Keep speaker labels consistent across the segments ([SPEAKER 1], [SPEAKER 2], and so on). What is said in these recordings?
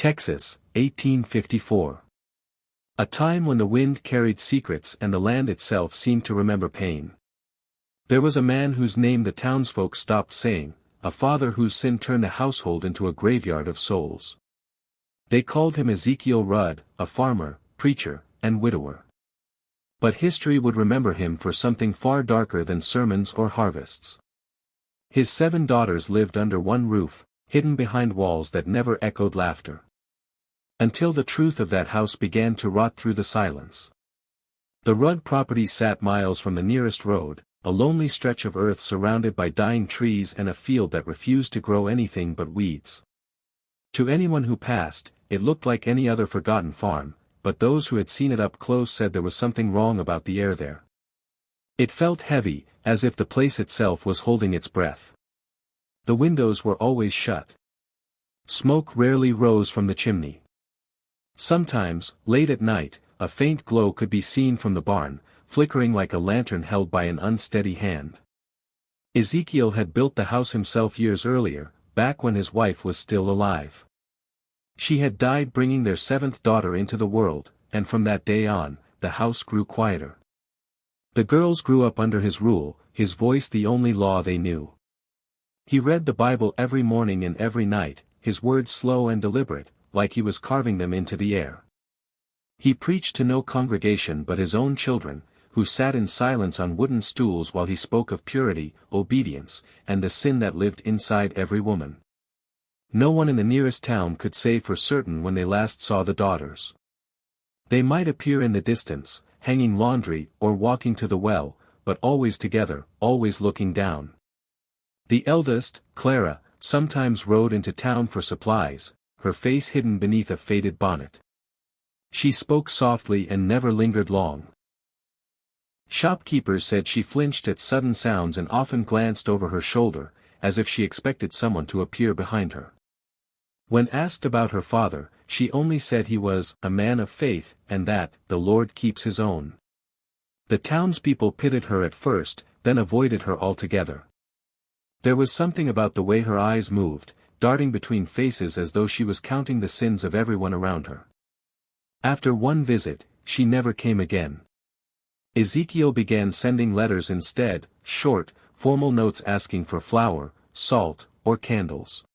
[SPEAKER 1] Texas, 1854. A time when the wind carried secrets and the land itself seemed to remember pain. There was a man whose name the townsfolk stopped saying, a father whose sin turned a household into a graveyard of souls. They called him Ezekiel Rudd, a farmer, preacher, and widower. But history would remember him for something far darker than sermons or harvests. His 7 daughters lived under one roof, hidden behind walls that never echoed laughter. Until the truth of that house began to rot through the silence. The Rudd property sat miles from the nearest road, a lonely stretch of earth surrounded by dying trees and a field that refused to grow anything but weeds. To anyone who passed, it looked like any other forgotten farm, but those who had seen it up close said there was something wrong about the air there. It felt heavy, as if the place itself was holding its breath. The windows were always shut. Smoke rarely rose from the chimney. Sometimes, late at night, a faint glow could be seen from the barn, flickering like a lantern held by an unsteady hand. Ezekiel had built the house himself years earlier, back when his wife was still alive. She had died bringing their 7th daughter into the world, and from that day on, the house grew quieter. The girls grew up under his rule, his voice the only law they knew. He read the Bible every morning and every night, his words slow and deliberate, like he was carving them into the air. He preached to no congregation but his own children, who sat in silence on wooden stools while he spoke of purity, obedience, and the sin that lived inside every woman. No one in the nearest town could say for certain when they last saw the daughters. They might appear in the distance, hanging laundry or walking to the well, but always together, always looking down. The eldest, Clara, sometimes rode into town for supplies, her face hidden beneath a faded bonnet. She spoke softly and never lingered long. Shopkeepers said she flinched at sudden sounds and often glanced over her shoulder, as if she expected someone to appear behind her. When asked about her father, she only said he was a man of faith and that the Lord keeps his own. The townspeople pitied her at first, then avoided her altogether. There was something about the way her eyes moved, darting between faces as though she was counting the sins of everyone around her. After one visit, she never came again. Ezekiel began sending letters instead, short, formal notes asking for flour, salt, or candles.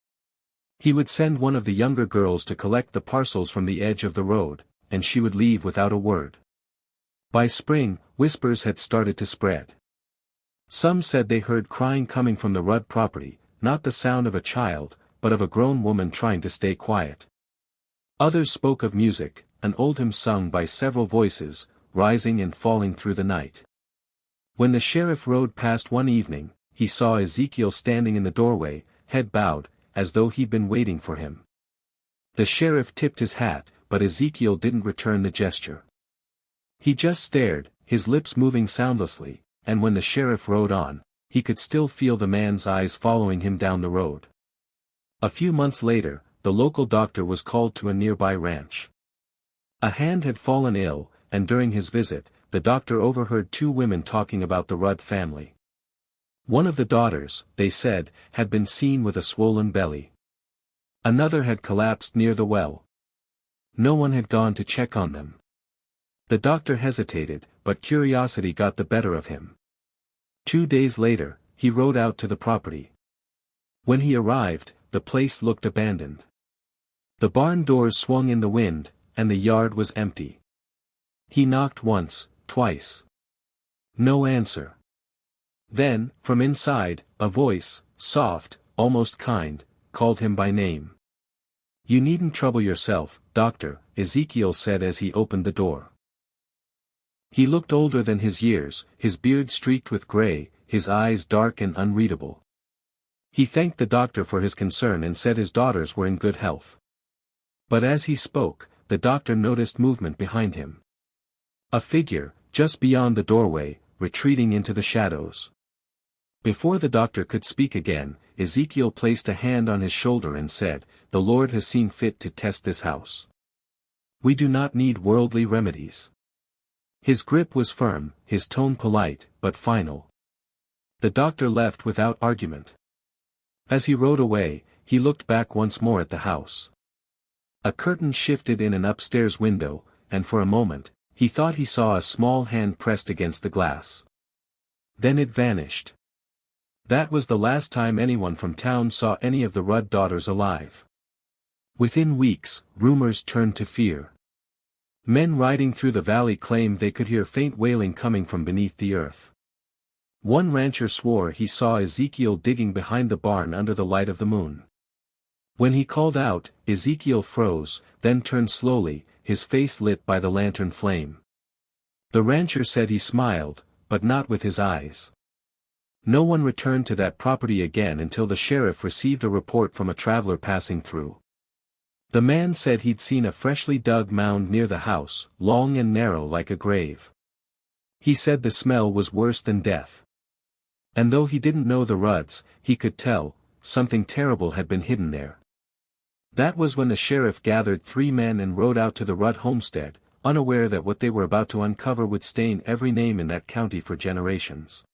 [SPEAKER 1] He would send one of the younger girls to collect the parcels from the edge of the road, and she would leave without a word. By spring, whispers had started to spread. Some said they heard crying coming from the Rudd property, not the sound of a child, but of a grown woman trying to stay quiet. Others spoke of music, an old hymn sung by several voices, rising and falling through the night. When the sheriff rode past one evening, he saw Ezekiel standing in the doorway, head bowed, as though he'd been waiting for him. The sheriff tipped his hat, but Ezekiel didn't return the gesture. He just stared, his lips moving soundlessly, and when the sheriff rode on, he could still feel the man's eyes following him down the road. A few months later, the local doctor was called to a nearby ranch. A hand had fallen ill, and during his visit, the doctor overheard 2 women talking about the Rudd family. One of the daughters, they said, had been seen with a swollen belly. Another had collapsed near the well. No one had gone to check on them. The doctor hesitated, but curiosity got the better of him. 2 days later, he rode out to the property. When he arrived, the place looked abandoned. The barn doors swung in the wind, and the yard was empty. He knocked once, twice. No answer. Then, from inside, a voice, soft, almost kind, called him by name. "You needn't trouble yourself, doctor," Ezekiel said as he opened the door. He looked older than his years, his beard streaked with gray, his eyes dark and unreadable. He thanked the doctor for his concern and said his daughters were in good health. But as he spoke, the doctor noticed movement behind him. A figure, just beyond the doorway, retreating into the shadows. Before the doctor could speak again, Ezekiel placed a hand on his shoulder and said, "The Lord has seen fit to test this house. We do not need worldly remedies." His grip was firm, his tone polite, but final. The doctor left without argument. As he rode away, he looked back once more at the house. A curtain shifted in an upstairs window, and for a moment, he thought he saw a small hand pressed against the glass. Then it vanished. That was the last time anyone from town saw any of the Rudd daughters alive. Within weeks, rumors turned to fear. Men riding through the valley claimed they could hear faint wailing coming from beneath the earth. One rancher swore he saw Ezekiel digging behind the barn under the light of the moon. When he called out, Ezekiel froze, then turned slowly, his face lit by the lantern flame. The rancher said he smiled, but not with his eyes. No one returned to that property again until the sheriff received a report from a traveler passing through. The man said he'd seen a freshly dug mound near the house, long and narrow like a grave. He said the smell was worse than death. And though he didn't know the Rudds, he could tell, something terrible had been hidden there. That was when the sheriff gathered 3 men and rode out to the Rudd homestead, unaware that what they were about to uncover would stain every name in that county for generations.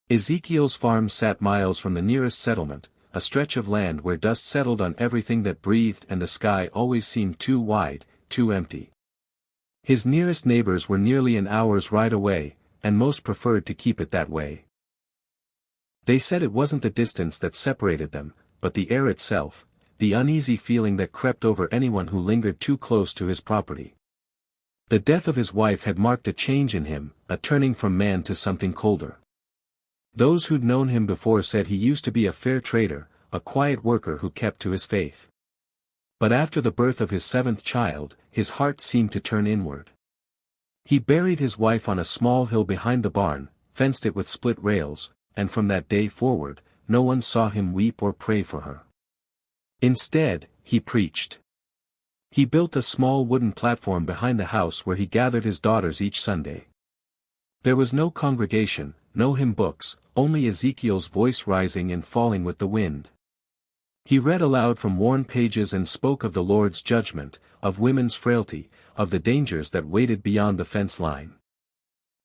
[SPEAKER 1] Ezekiel's farm sat miles from the nearest settlement, a stretch of land where dust settled on everything that breathed and the sky always seemed too wide, too empty. His nearest neighbors were nearly an hour's ride away, and most preferred to keep it that way. They said it wasn't the distance that separated them, but the air itself, the uneasy feeling that crept over anyone who lingered too close to his property. The death of his wife had marked a change in him, a turning from man to something colder. Those who'd known him before said he used to be a fair trader, a quiet worker who kept to his faith. But after the birth of his 7th child, his heart seemed to turn inward. He buried his wife on a small hill behind the barn, fenced it with split rails, and from that day forward, no one saw him weep or pray for her. Instead, he preached. He built a small wooden platform behind the house where he gathered his daughters each Sunday. There was no congregation, no hymn books, only Ezekiel's voice rising and falling with the wind. He read aloud from worn pages and spoke of the Lord's judgment, of women's frailty, of the dangers that waited beyond the fence line.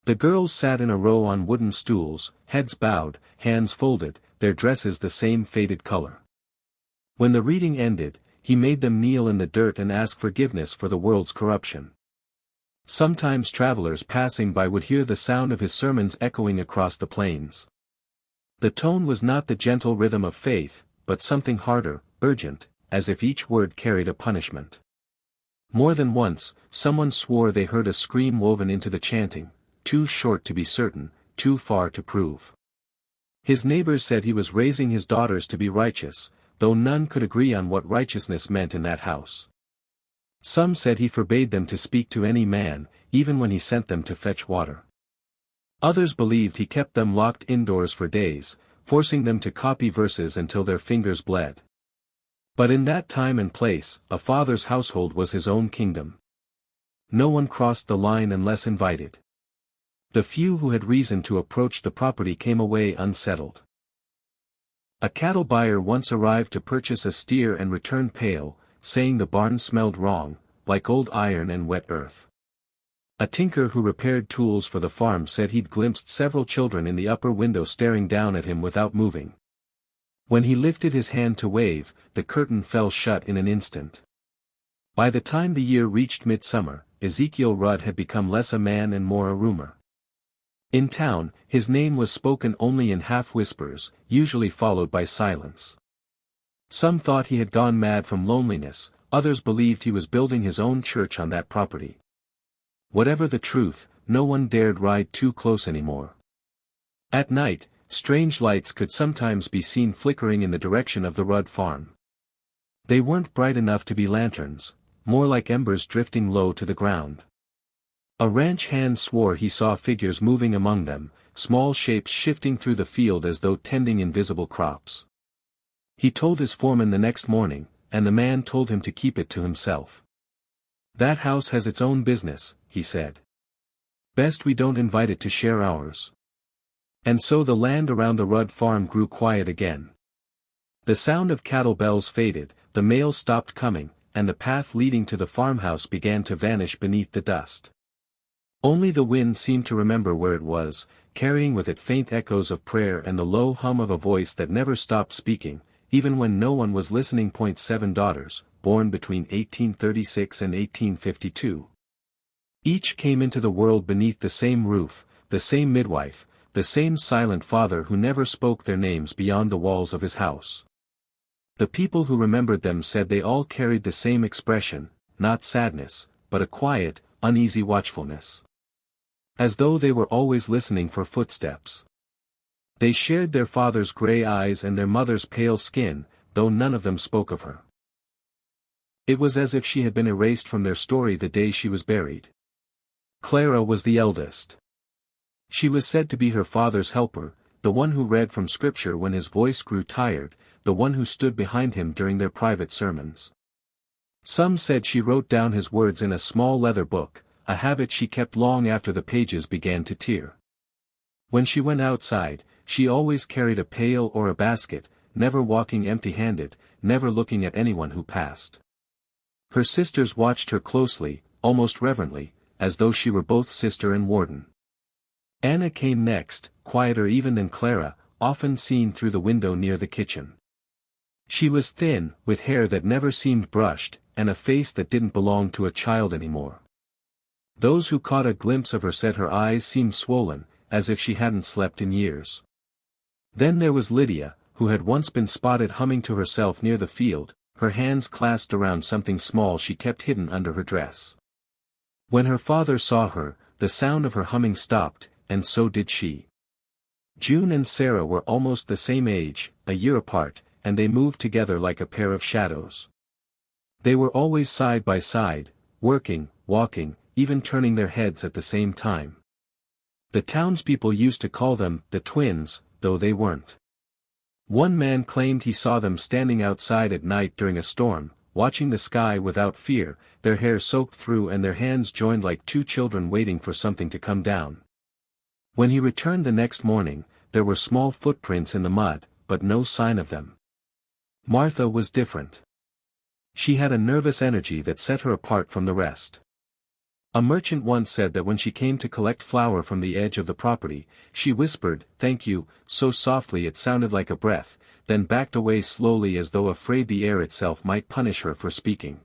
[SPEAKER 1] The girls sat in a row on wooden stools, heads bowed, hands folded, their dresses the same faded color. When the reading ended, he made them kneel in the dirt and ask forgiveness for the world's corruption. Sometimes travelers passing by would hear the sound of his sermons echoing across the plains. The tone was not the gentle rhythm of faith, but something harder, urgent, as if each word carried a punishment. More than once, someone swore they heard a scream woven into the chanting, too short to be certain, too far to prove. His neighbors said he was raising his daughters to be righteous, though none could agree on what righteousness meant in that house. Some said he forbade them to speak to any man, even when he sent them to fetch water. Others believed he kept them locked indoors for days, forcing them to copy verses until their fingers bled. But in that time and place, a father's household was his own kingdom. No one crossed the line unless invited. The few who had reason to approach the property came away unsettled. A cattle buyer once arrived to purchase a steer and returned pale, saying the barn smelled wrong, like old iron and wet earth. A tinker who repaired tools for the farm said he'd glimpsed several children in the upper window staring down at him without moving. When he lifted his hand to wave, the curtain fell shut in an instant. By the time the year reached midsummer, Ezekiel Rudd had become less a man and more a rumor. In town, his name was spoken only in half-whispers, usually followed by silence. Some thought he had gone mad from loneliness, others believed he was building his own church on that property. Whatever the truth, no one dared ride too close anymore. At night, strange lights could sometimes be seen flickering in the direction of the Rudd farm. They weren't bright enough to be lanterns, more like embers drifting low to the ground. A ranch hand swore he saw figures moving among them, small shapes shifting through the field as though tending invisible crops. He told his foreman the next morning, and the man told him to keep it to himself. "That house has its own business," he said. "Best we don't invite it to share ours." And so the land around the Rudd farm grew quiet again. The sound of cattle bells faded, the mail stopped coming, and the path leading to the farmhouse began to vanish beneath the dust. Only the wind seemed to remember where it was, carrying with it faint echoes of prayer and the low hum of a voice that never stopped speaking, even when no one was listening. 7 daughters, born between 1836 and 1852. Each came into the world beneath the same roof, the same midwife, the same silent father who never spoke their names beyond the walls of his house. The people who remembered them said they all carried the same expression, not sadness, but a quiet, uneasy watchfulness. As though they were always listening for footsteps. They shared their father's gray eyes and their mother's pale skin, though none of them spoke of her. It was as if she had been erased from their story the day she was buried. Clara was the eldest. She was said to be her father's helper, the one who read from Scripture when his voice grew tired, the one who stood behind him during their private sermons. Some said she wrote down his words in a small leather book, a habit she kept long after the pages began to tear. When she went outside, she always carried a pail or a basket, never walking empty-handed, never looking at anyone who passed. Her sisters watched her closely, almost reverently, as though she were both sister and warden. Anna came next, quieter even than Clara, often seen through the window near the kitchen. She was thin, with hair that never seemed brushed, and a face that didn't belong to a child anymore. Those who caught a glimpse of her said her eyes seemed swollen, as if she hadn't slept in years. Then there was Lydia, who had once been spotted humming to herself near the field, her hands clasped around something small she kept hidden under her dress. When her father saw her, the sound of her humming stopped, and so did she. June and Sarah were almost the same age, a year apart, and they moved together like a pair of shadows. They were always side by side, working, walking, even turning their heads at the same time. The townspeople used to call them the twins, though they weren't. One man claimed he saw them standing outside at night during a storm, watching the sky without fear, their hair soaked through and their hands joined like two children waiting for something to come down. When he returned the next morning, there were small footprints in the mud, but no sign of them. Martha was different. She had a nervous energy that set her apart from the rest. A merchant once said that when she came to collect flour from the edge of the property, she whispered, "Thank you," so softly it sounded like a breath, then backed away slowly as though afraid the air itself might punish her for speaking.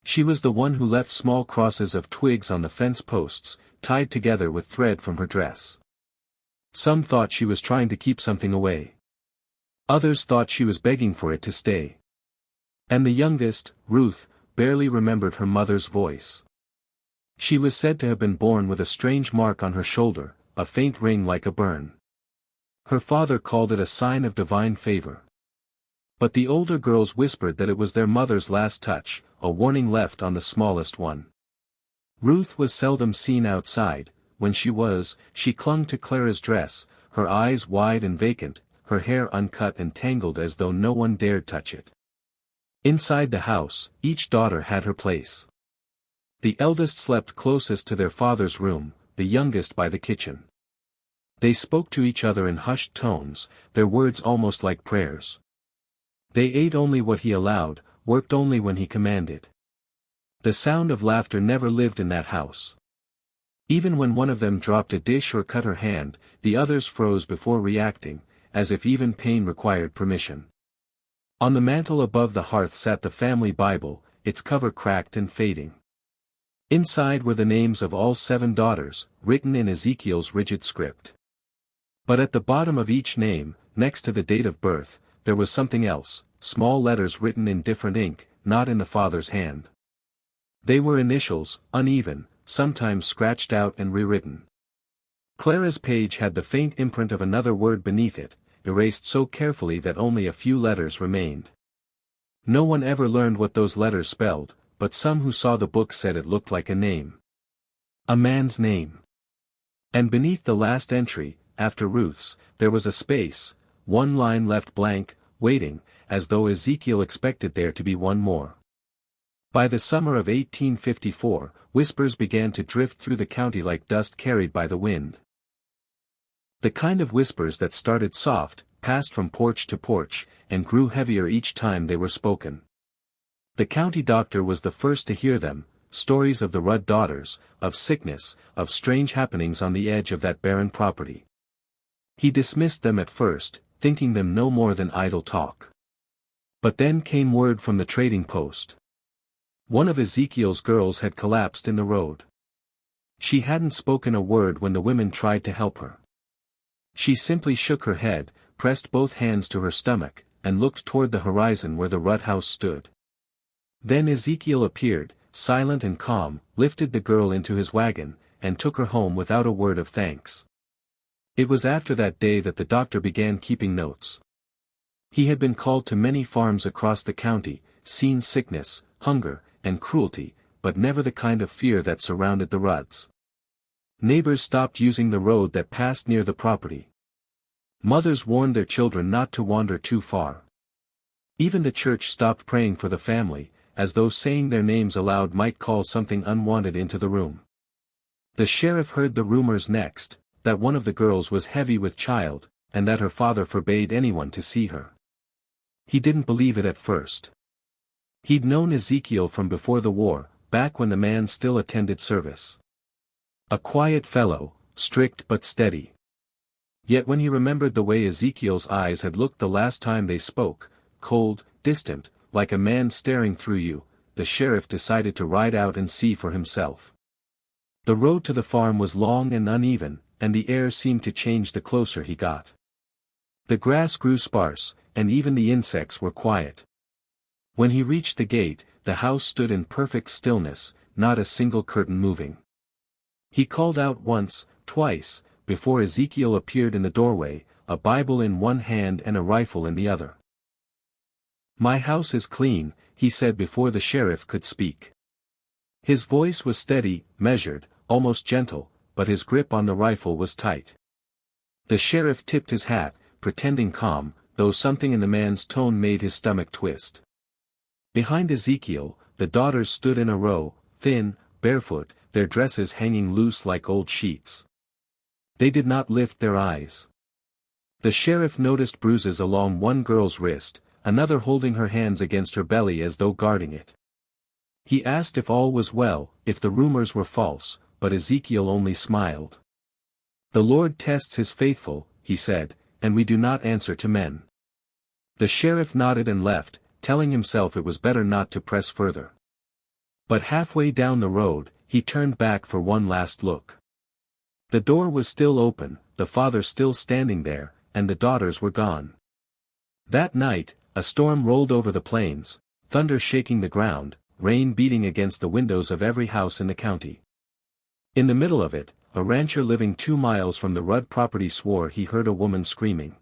[SPEAKER 1] She was the one who left small crosses of twigs on the fence posts, tied together with thread from her dress. Some thought she was trying to keep something away. Others thought she was begging for it to stay. And the youngest, Ruth, barely remembered her mother's voice. She was said to have been born with a strange mark on her shoulder, a faint ring like a burn. Her father called it a sign of divine favor. But the older girls whispered that it was their mother's last touch, a warning left on the smallest one. Ruth was seldom seen outside. When she clung to Clara's dress, her eyes wide and vacant, her hair uncut and tangled as though no one dared touch it. Inside the house, each daughter had her place. The eldest slept closest to their father's room, the youngest by the kitchen. They spoke to each other in hushed tones, their words almost like prayers. They ate only what he allowed, worked only when he commanded. The sound of laughter never lived in that house. Even when one of them dropped a dish or cut her hand, the others froze before reacting, as if even pain required permission. On the mantel above the hearth sat the family Bible, its cover cracked and fading. Inside were the names of all 7 daughters, written in Ezekiel's rigid script. But at the bottom of each name, next to the date of birth, there was something else, small letters written in different ink, not in the father's hand. They were initials, uneven, sometimes scratched out and rewritten. Clara's page had the faint imprint of another word beneath it, erased so carefully that only a few letters remained. No one ever learned what those letters spelled, but some who saw the book said it looked like a name. A man's name. And beneath the last entry, after Ruth's, there was a space, one line left blank, waiting, as though Ezekiel expected there to be one more. By the summer of 1854, whispers began to drift through the county like dust carried by the wind. The kind of whispers that started soft, passed from porch to porch, and grew heavier each time they were spoken. The county doctor was the first to hear them, stories of the Rudd daughters, of sickness, of strange happenings on the edge of that barren property. He dismissed them at first, thinking them no more than idle talk. But then came word from the trading post. One of Ezekiel's girls had collapsed in the road. She hadn't spoken a word when the women tried to help her. She simply shook her head, pressed both hands to her stomach, and looked toward the horizon where the Rudd house stood. Then Ezekiel appeared, silent and calm, lifted the girl into his wagon, and took her home without a word of thanks. It was after that day that the doctor began keeping notes. He had been called to many farms across the county, seen sickness, hunger, and cruelty, but never the kind of fear that surrounded the Rudds. Neighbors stopped using the road that passed near the property. Mothers warned their children not to wander too far. Even the church stopped praying for the family, as though saying their names aloud might call something unwanted into the room. The sheriff heard the rumors next, that one of the girls was heavy with child, and that her father forbade anyone to see her. He didn't believe it at first. He'd known Ezekiel from before the war, back when the man still attended service. A quiet fellow, strict but steady. Yet when he remembered the way Ezekiel's eyes had looked the last time they spoke, cold, distant, like a man staring through you, the sheriff decided to ride out and see for himself. The road to the farm was long and uneven, and the air seemed to change the closer he got. The grass grew sparse, and even the insects were quiet. When he reached the gate, the house stood in perfect stillness, not a single curtain moving. He called out once, twice, before Ezekiel appeared in the doorway, a Bible in one hand and a rifle in the other. "My house is clean," he said before the sheriff could speak. His voice was steady, measured, almost gentle, but his grip on the rifle was tight. The sheriff tipped his hat, pretending calm, though something in the man's tone made his stomach twist. Behind Ezekiel, the daughters stood in a row, thin, barefoot, their dresses hanging loose like old sheets. They did not lift their eyes. The sheriff noticed bruises along one girl's wrist, another holding her hands against her belly as though guarding it. He asked if all was well, if the rumors were false, but Ezekiel only smiled. "The Lord tests his faithful," he said, "and we do not answer to men." The sheriff nodded and left, telling himself it was better not to press further. But halfway down the road, he turned back for one last look. The door was still open, the father still standing there, and the daughters were gone. That night, a storm rolled over the plains, thunder shaking the ground, rain beating against the windows of every house in the county. In the middle of it, a rancher living 2 miles from the Rudd property swore he heard a woman screaming.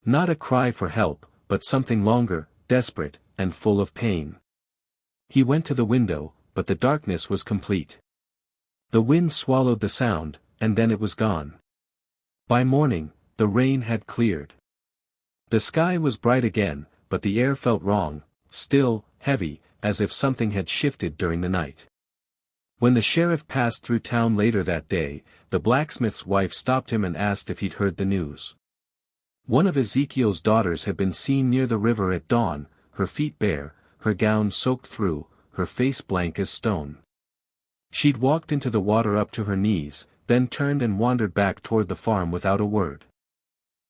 [SPEAKER 1] Not a cry for help, but something longer, desperate, and full of pain. He went to the window, but the darkness was complete. The wind swallowed the sound, and then it was gone. By morning, the rain had cleared. The sky was bright again, but the air felt wrong, still, heavy, as if something had shifted during the night. When the sheriff passed through town later that day, the blacksmith's wife stopped him and asked if he'd heard the news. One of Ezekiel's daughters had been seen near the river at dawn, her feet bare, her gown soaked through, her face blank as stone. She'd walked into the water up to her knees, then turned and wandered back toward the farm without a word.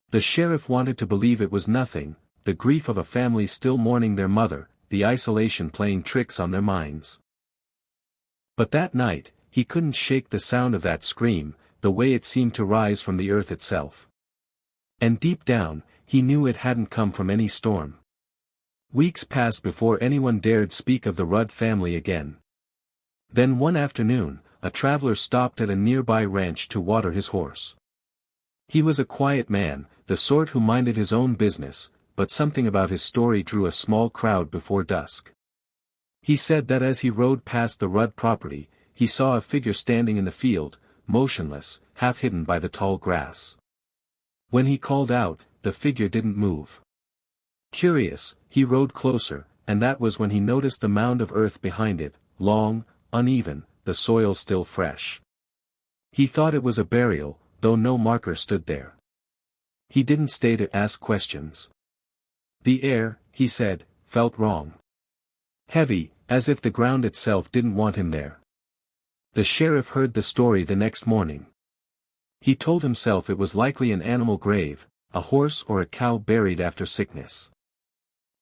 [SPEAKER 1] The sheriff wanted to believe it was nothing, the grief of a family still mourning their mother, the isolation playing tricks on their minds. But that night, he couldn't shake the sound of that scream, the way it seemed to rise from the earth itself. And deep down, he knew it hadn't come from any storm. Weeks passed before anyone dared speak of the Rudd family again. Then one afternoon, a traveler stopped at a nearby ranch to water his horse. He was a quiet man, the sort who minded his own business, but something about his story drew a small crowd before dusk. He said that as he rode past the Rudd property, he saw a figure standing in the field, motionless, half hidden by the tall grass. When he called out, the figure didn't move. Curious, he rode closer, and that was when he noticed the mound of earth behind it, long, uneven, the soil still fresh. He thought it was a burial, though no marker stood there. He didn't stay to ask questions. The air, he said, felt wrong. Heavy, as if the ground itself didn't want him there. The sheriff heard the story the next morning. He told himself it was likely an animal grave, a horse or a cow buried after sickness.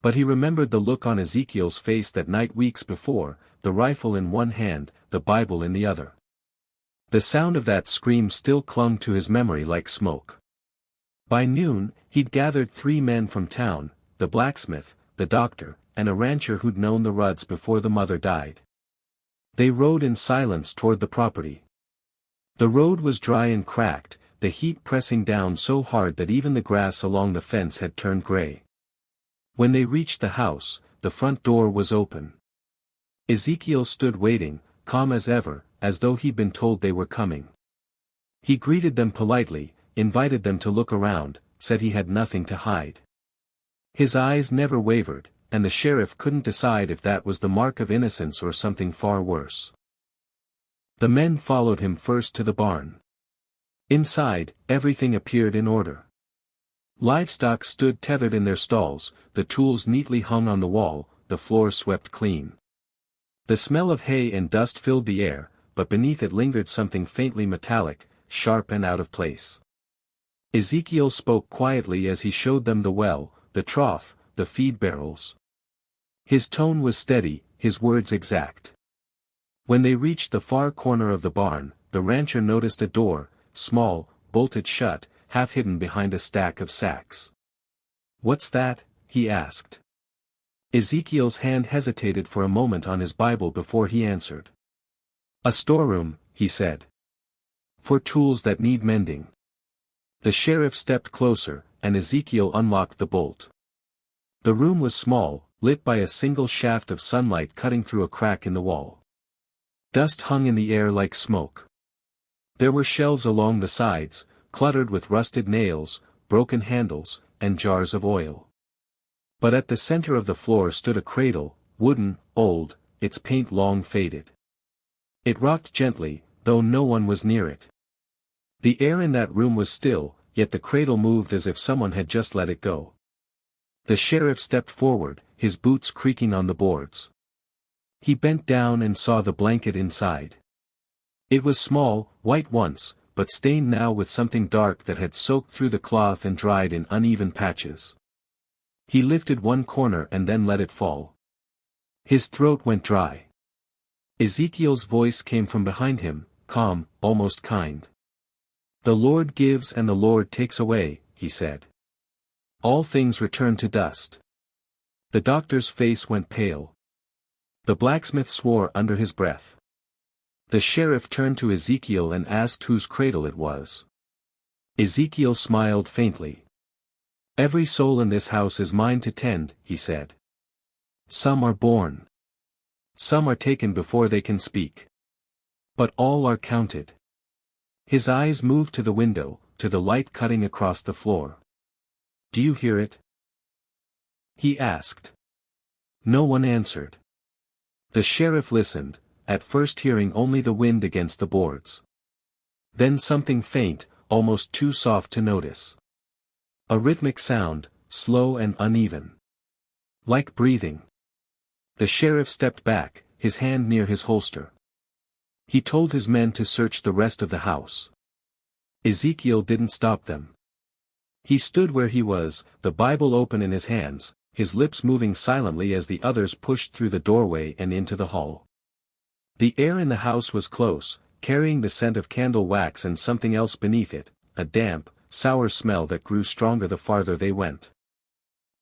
[SPEAKER 1] But he remembered the look on Ezekiel's face that night weeks before, the rifle in one hand, the Bible in the other. The sound of that scream still clung to his memory like smoke. By noon, he'd gathered 3 men from town, the blacksmith, the doctor, and a rancher who'd known the Rudds before the mother died. They rode in silence toward the property. The road was dry and cracked, the heat pressing down so hard that even the grass along the fence had turned gray. When they reached the house, the front door was open. Ezekiel stood waiting, calm as ever, as though he'd been told they were coming. He greeted them politely, invited them to look around, said he had nothing to hide. His eyes never wavered, and the sheriff couldn't decide if that was the mark of innocence or something far worse. The men followed him first to the barn. Inside, everything appeared in order. Livestock stood tethered in their stalls, the tools neatly hung on the wall, the floor swept clean. The smell of hay and dust filled the air, but beneath it lingered something faintly metallic, sharp and out of place. Ezekiel spoke quietly as he showed them the well, the trough, the feed barrels. His tone was steady, his words exact. When they reached the far corner of the barn, the rancher noticed a door, small, bolted shut, half hidden behind a stack of sacks. "What's that?" he asked. Ezekiel's hand hesitated for a moment on his Bible before he answered. "A storeroom," he said. "For tools that need mending." The sheriff stepped closer, and Ezekiel unlocked the bolt. The room was small, lit by a single shaft of sunlight cutting through a crack in the wall. Dust hung in the air like smoke. There were shelves along the sides, cluttered with rusted nails, broken handles, and jars of oil. But at the center of the floor stood a cradle, wooden, old, its paint long faded. It rocked gently, though no one was near it. The air in that room was still, yet the cradle moved as if someone had just let it go. The sheriff stepped forward, his boots creaking on the boards. He bent down and saw the blanket inside. It was small, white once, but stained now with something dark that had soaked through the cloth and dried in uneven patches. He lifted one corner and then let it fall. His throat went dry. Ezekiel's voice came from behind him, calm, almost kind. "The Lord gives and the Lord takes away," he said. "All things return to dust." The doctor's face went pale. The blacksmith swore under his breath. The sheriff turned to Ezekiel and asked whose cradle it was. Ezekiel smiled faintly. "Every soul in this house is mine to tend," he said. "Some are born. Some are taken before they can speak. But all are counted." His eyes moved to the window, to the light cutting across the floor. "Do you hear it?" he asked. No one answered. The sheriff listened, at first hearing only the wind against the boards. Then something faint, almost too soft to notice. A rhythmic sound, slow and uneven. Like breathing. The sheriff stepped back, his hand near his holster. He told his men to search the rest of the house. Ezekiel didn't stop them. He stood where he was, the Bible open in his hands, his lips moving silently as the others pushed through the doorway and into the hall. The air in the house was close, carrying the scent of candle wax and something else beneath it, a damp, sour smell that grew stronger the farther they went.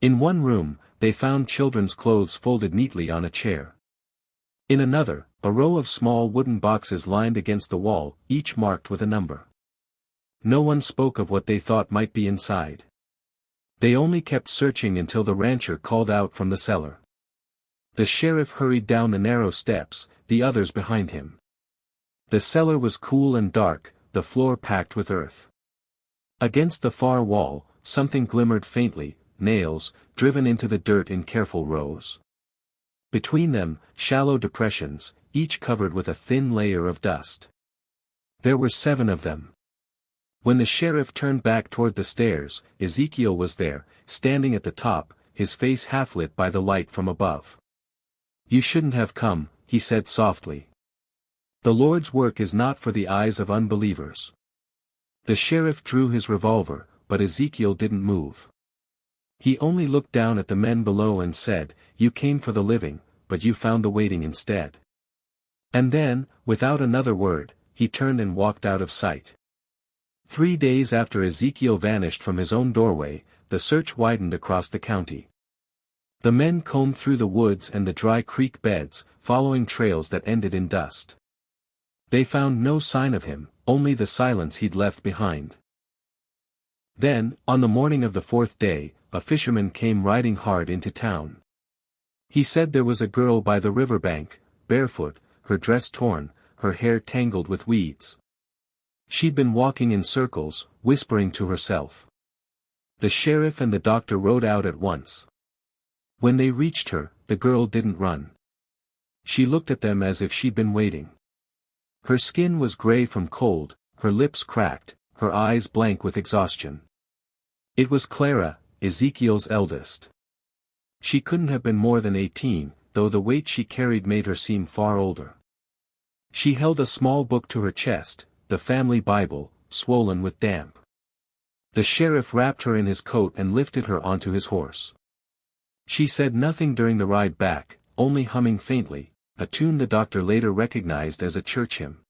[SPEAKER 1] In one room, they found children's clothes folded neatly on a chair. In another, a row of small wooden boxes lined against the wall, each marked with a number. No one spoke of what they thought might be inside. They only kept searching until the rancher called out from the cellar. The sheriff hurried down the narrow steps, the others behind him. The cellar was cool and dark, the floor packed with earth. Against the far wall, something glimmered faintly, nails, driven into the dirt in careful rows. Between them, shallow depressions, each covered with a thin layer of dust. There were 7 of them. When the sheriff turned back toward the stairs, Ezekiel was there, standing at the top, his face half lit by the light from above. "You shouldn't have come," he said softly. "The Lord's work is not for the eyes of unbelievers." The sheriff drew his revolver, but Ezekiel didn't move. He only looked down at the men below and said, "You came for the living, but you found the waiting instead." And then, without another word, he turned and walked out of sight. 3 days after Ezekiel vanished from his own doorway, the search widened across the county. The men combed through the woods and the dry creek beds, following trails that ended in dust. They found no sign of him, only the silence he'd left behind. Then, on the morning of the 4th day, a fisherman came riding hard into town. He said there was a girl by the riverbank, barefoot, her dress torn, her hair tangled with weeds. She'd been walking in circles, whispering to herself. The sheriff and the doctor rode out at once. When they reached her, the girl didn't run. She looked at them as if she'd been waiting. Her skin was gray from cold, her lips cracked, her eyes blank with exhaustion. It was Clara, Ezekiel's eldest. She couldn't have been more than 18, though the weight she carried made her seem far older. She held a small book to her chest, the family Bible, swollen with damp. The sheriff wrapped her in his coat and lifted her onto his horse. She said nothing during the ride back, only humming faintly, a tune the doctor later recognized as a church hymn.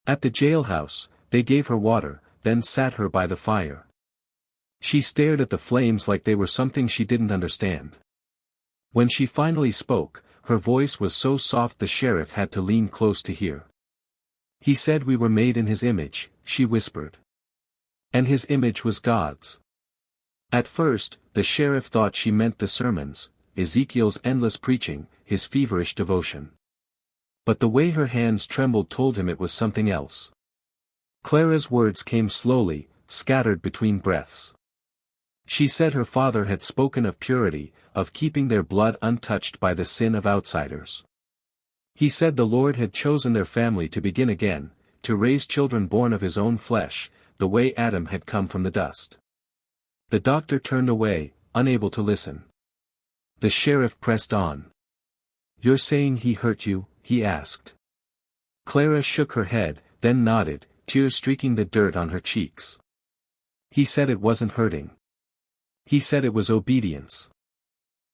[SPEAKER 1] At the jailhouse, they gave her water, then sat her by the fire. She stared at the flames like they were something she didn't understand. When she finally spoke, her voice was so soft the sheriff had to lean close to hear. "He said we were made in his image," she whispered. "And his image was God's." At first, the sheriff thought she meant the sermons, Ezekiel's endless preaching, his feverish devotion. But the way her hands trembled told him it was something else. Clara's words came slowly, scattered between breaths. She said her father had spoken of purity, of keeping their blood untouched by the sin of outsiders. He said the Lord had chosen their family to begin again, to raise children born of his own flesh, the way Adam had come from the dust. The doctor turned away, unable to listen. The sheriff pressed on. "You're saying he hurt you?" he asked. Clara shook her head, then nodded, tears streaking the dirt on her cheeks. "He said it wasn't hurting. He said it was obedience."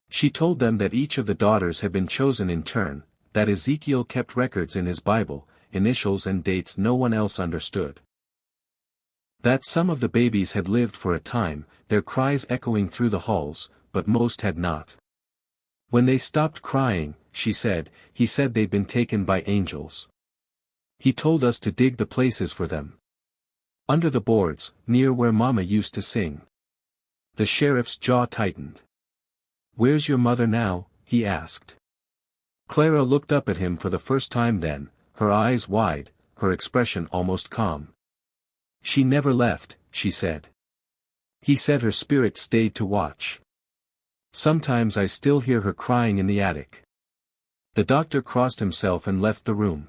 [SPEAKER 1] She told them that each of the daughters had been chosen in turn, that Ezekiel kept records in his Bible, initials and dates no one else understood. That some of the babies had lived for a time, their cries echoing through the halls, but most had not. When they stopped crying, she said, he said they'd been taken by angels. He told us to dig the places for them. Under the boards, near where Mama used to sing. The sheriff's jaw tightened. "Where's your mother now?" he asked. Clara looked up at him for the first time then, her eyes wide, her expression almost calm. "She never left," she said. "He said her spirit stayed to watch. Sometimes I still hear her crying in the attic." The doctor crossed himself and left the room.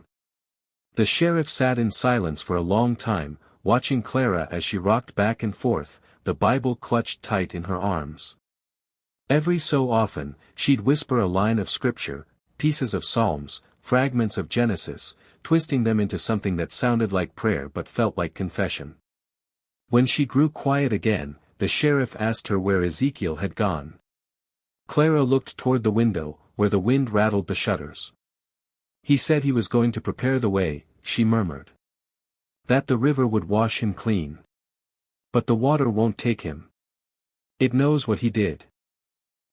[SPEAKER 1] The sheriff sat in silence for a long time, watching Clara as she rocked back and forth, the Bible clutched tight in her arms. Every so often, she'd whisper a line of scripture, pieces of Psalms, fragments of Genesis, twisting them into something that sounded like prayer but felt like confession. When she grew quiet again, the sheriff asked her where Ezekiel had gone. Clara looked toward the window, where the wind rattled the shutters. "He said he was going to prepare the way," she murmured. "That the river would wash him clean. But the water won't take him. It knows what he did."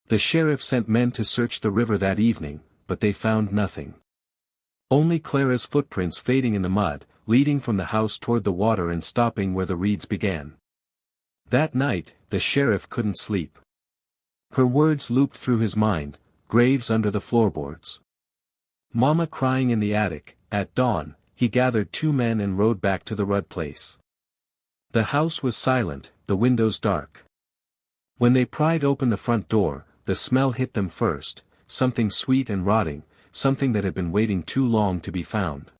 [SPEAKER 1] The sheriff sent men to search the river that evening, but they found nothing. Only Clara's footprints fading in the mud, leading from the house toward the water and stopping where the reeds began. That night, the sheriff couldn't sleep. Her words looped through his mind, graves under the floorboards. Mama crying in the attic. At dawn, he gathered 2 men and rode back to the Rudd place. The house was silent, the windows dark. When they pried open the front door, the smell hit them first, something sweet and rotting, something that had been waiting too long to be found.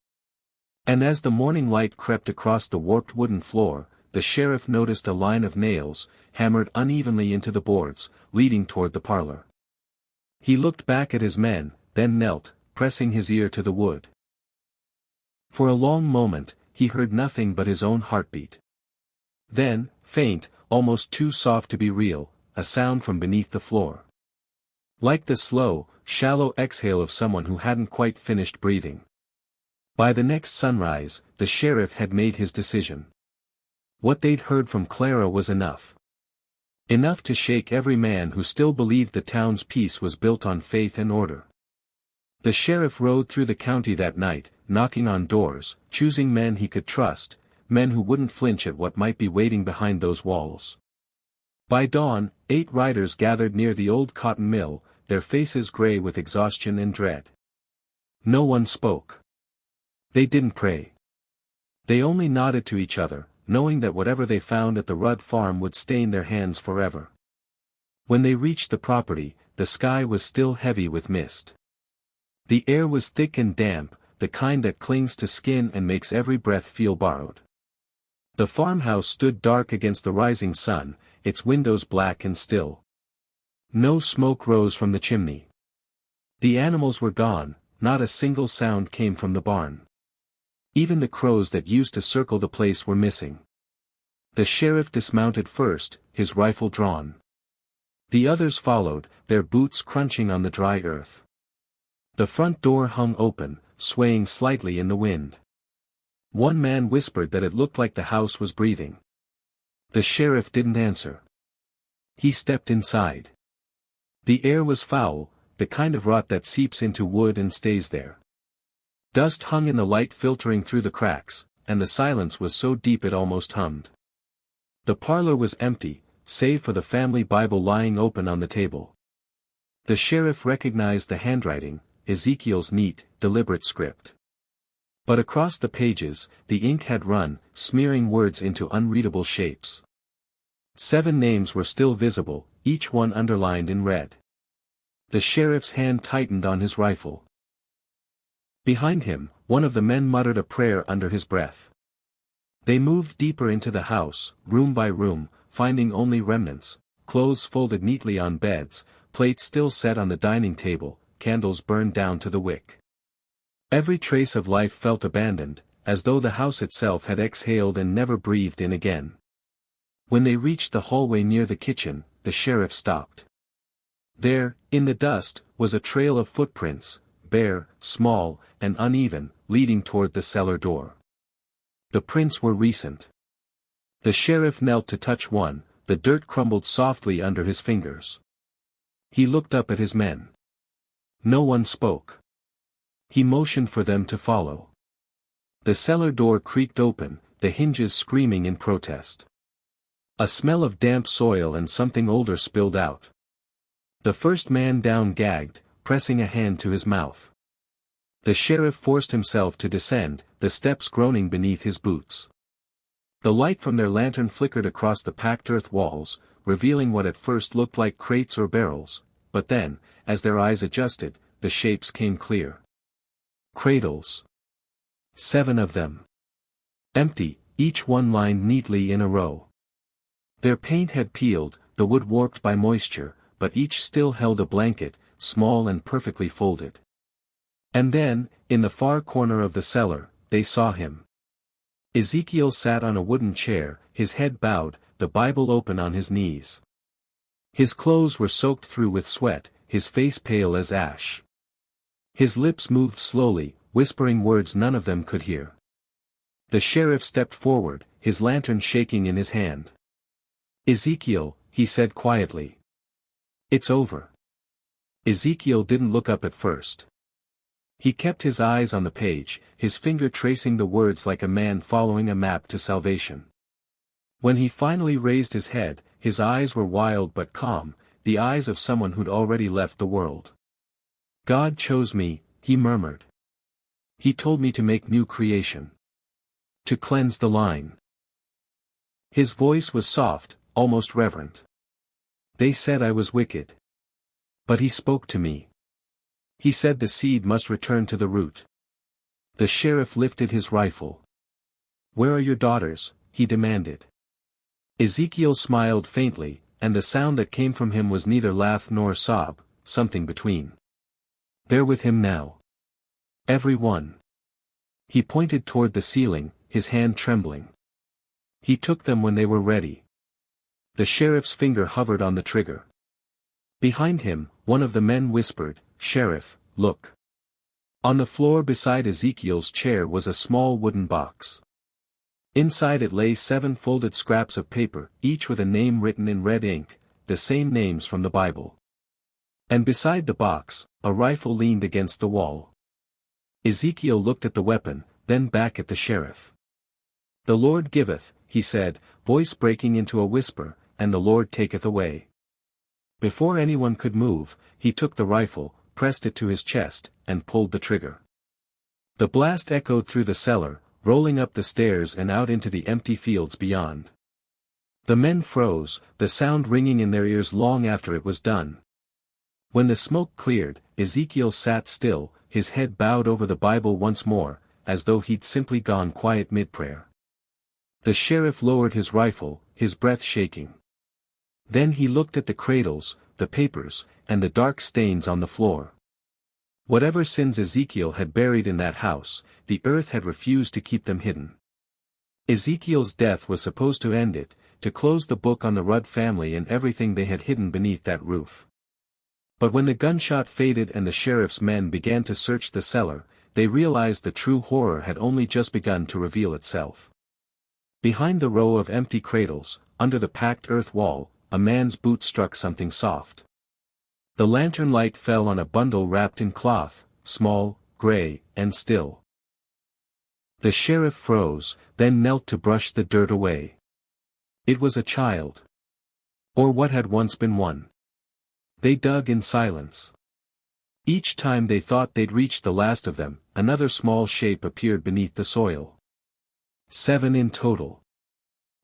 [SPEAKER 1] And as the morning light crept across the warped wooden floor, the sheriff noticed a line of nails, hammered unevenly into the boards, leading toward the parlor. He looked back at his men, then knelt, pressing his ear to the wood. For a long moment, he heard nothing but his own heartbeat. Then, faint, almost too soft to be real, a sound from beneath the floor. Like the slow, shallow exhale of someone who hadn't quite finished breathing. By the next sunrise, the sheriff had made his decision. What they'd heard from Clara was enough. Enough to shake every man who still believed the town's peace was built on faith and order. The sheriff rode through the county that night, knocking on doors, choosing men he could trust, men who wouldn't flinch at what might be waiting behind those walls. By dawn, 8 riders gathered near the old cotton mill, their faces gray with exhaustion and dread. No one spoke. They didn't pray. They only nodded to each other, knowing that whatever they found at the Rudd farm would stain their hands forever. When they reached the property, the sky was still heavy with mist. The air was thick and damp, the kind that clings to skin and makes every breath feel borrowed. The farmhouse stood dark against the rising sun, its windows black and still. No smoke rose from the chimney. The animals were gone, not a single sound came from the barn. Even the crows that used to circle the place were missing. The sheriff dismounted first, his rifle drawn. The others followed, their boots crunching on the dry earth. The front door hung open, swaying slightly in the wind. One man whispered that it looked like the house was breathing. The sheriff didn't answer. He stepped inside. The air was foul, the kind of rot that seeps into wood and stays there. Dust hung in the light filtering through the cracks, and the silence was so deep it almost hummed. The parlor was empty, save for the family Bible lying open on the table. The sheriff recognized the handwriting, Ezekiel's neat, deliberate script. But across the pages, the ink had run, smearing words into unreadable shapes. 7 names were still visible, each one underlined in red. The sheriff's hand tightened on his rifle. Behind him, one of the men muttered a prayer under his breath. They moved deeper into the house, room by room, finding only remnants, clothes folded neatly on beds, plates still set on the dining table, candles burned down to the wick. Every trace of life felt abandoned, as though the house itself had exhaled and never breathed in again. When they reached the hallway near the kitchen, the sheriff stopped. There, in the dust, was a trail of footprints, bare, small, and uneven, leading toward the cellar door. The prints were recent. The sheriff knelt to touch one, the dirt crumbled softly under his fingers. He looked up at his men. No one spoke. He motioned for them to follow. The cellar door creaked open, the hinges screaming in protest. A smell of damp soil and something older spilled out. The first man down gagged, pressing a hand to his mouth. The sheriff forced himself to descend, the steps groaning beneath his boots. The light from their lantern flickered across the packed earth walls, revealing what at first looked like crates or barrels, but then, as their eyes adjusted, the shapes came clear. Cradles. 7 of them. Empty, each one lined neatly in a row. Their paint had peeled, the wood warped by moisture, but each still held a blanket, small and perfectly folded. And then, in the far corner of the cellar, they saw him. Ezekiel sat on a wooden chair, his head bowed, the Bible open on his knees. His clothes were soaked through with sweat, his face pale as ash. His lips moved slowly, whispering words none of them could hear. The sheriff stepped forward, his lantern shaking in his hand. "Ezekiel," he said quietly. "It's over." Ezekiel didn't look up at first. He kept his eyes on the page, his finger tracing the words like a man following a map to salvation. When he finally raised his head, his eyes were wild but calm, the eyes of someone who'd already left the world. "God chose me," he murmured. "He told me to make new creation. To cleanse the line." His voice was soft, almost reverent. "They said I was wicked. But he spoke to me. He said the seed must return to the root." The sheriff lifted his rifle. "Where are your daughters?" he demanded. Ezekiel smiled faintly, and the sound that came from him was neither laugh nor sob, something between. "They're with him now. Every one." He pointed toward the ceiling, his hand trembling. "He took them when they were ready. The sheriff's finger hovered on the trigger. Behind him, one of the men whispered, "Sheriff, look." On the floor beside Ezekiel's chair was a small wooden box. Inside it lay 7 folded scraps of paper, each with a name written in red ink, the same names from the Bible. And beside the box, a rifle leaned against the wall. Ezekiel looked at the weapon, then back at the sheriff. "The Lord giveth," he said, voice breaking into a whisper, "and the Lord taketh away." Before anyone could move, he took the rifle, pressed it to his chest, and pulled the trigger. The blast echoed through the cellar, rolling up the stairs and out into the empty fields beyond. The men froze, the sound ringing in their ears long after it was done. When the smoke cleared, Ezekiel sat still, his head bowed over the Bible once more, as though he'd simply gone quiet mid-prayer. The sheriff lowered his rifle, his breath shaking. Then he looked at the cradles, the papers, and the dark stains on the floor. Whatever sins Ezekiel had buried in that house, the earth had refused to keep them hidden. Ezekiel's death was supposed to end it, to close the book on the Rudd family and everything they had hidden beneath that roof. But when the gunshot faded and the sheriff's men began to search the cellar, they realized the true horror had only just begun to reveal itself. Behind the row of empty cradles, under the packed earth wall, a man's boot struck something soft. The lantern light fell on a bundle wrapped in cloth, small, gray, and still. The sheriff froze, then knelt to brush the dirt away. It was a child. Or what had once been one. They dug in silence. Each time they thought they'd reached the last of them, another small shape appeared beneath the soil. 7 in total.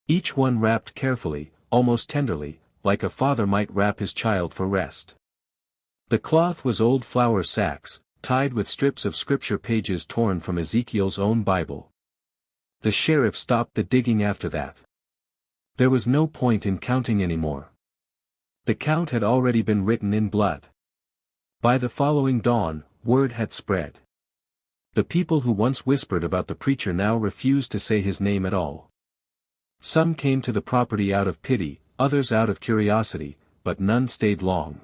[SPEAKER 1] Each one wrapped carefully, almost tenderly, like a father might wrap his child for rest. The cloth was old flour sacks, tied with strips of scripture pages torn from Ezekiel's own Bible. The sheriff stopped the digging after that. There was no point in counting anymore. The count had already been written in blood. By the following dawn, word had spread. The people who once whispered about the preacher now refused to say his name at all. Some came to the property out of pity, others out of curiosity, but none stayed long.